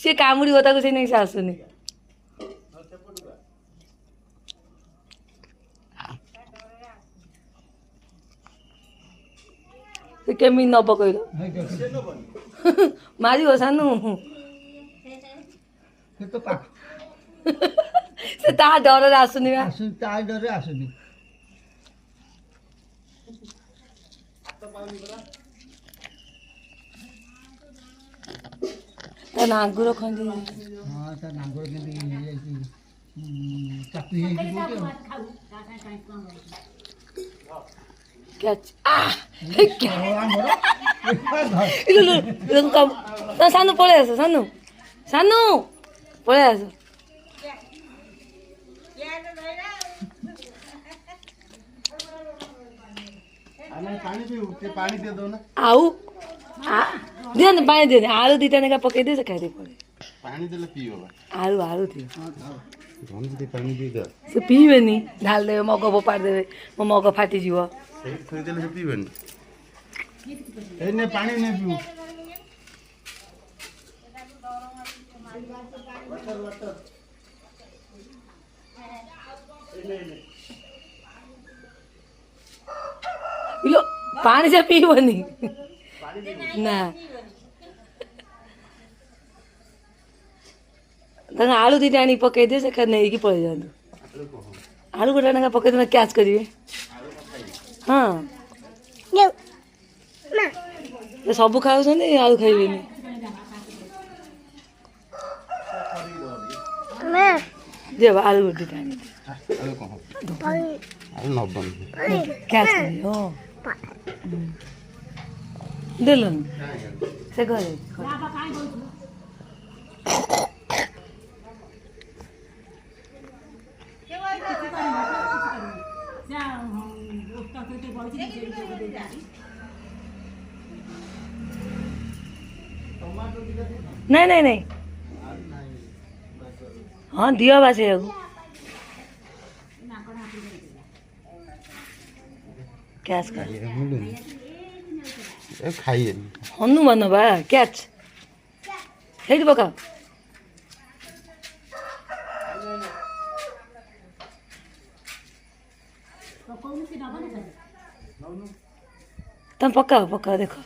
सी कामुड़ी होता को नहीं से आसुनी केमी न पकड़ मारी हो सानू से ता डर आसुनी ता डर आसुनी ता नागुर खंडी हां ता नागुर केंदी जाई चापी है कि क्या आ क्या इलो इलो कम ना सानू पळे आस सानू सानू पळे आस पानी पी के पानी दे दो ना आऊ आ दे ना पानी दे आलू दीटा ने का पके दे से खाई दे पड़े पानी देले पियो आलू आलू थी धन दे पानी दे दे से पीबे नी ढाल दे मगो बपार दे मो मगो फाटी जीव से थोड़ी देले से पीबे नी ए ने पानी ने पियो इलो पानी से पीबो नी ना तंग आलू दीटा आनी पके दे से कर नहीं की पड़े जांदो आलू गोटा ना पके दे कैच करिए हां ये सब खाऊ छन आलू खाइबे नी दे आलू दीटा आनी आलू कहो आलू न बन कैच करिए हो दिलन से करे नहीं नहीं नहीं हाँ दिया बासे कैच कर ए खाइए हन्नु भन्नु बा क्याच हेरि बका तम पक्का देखो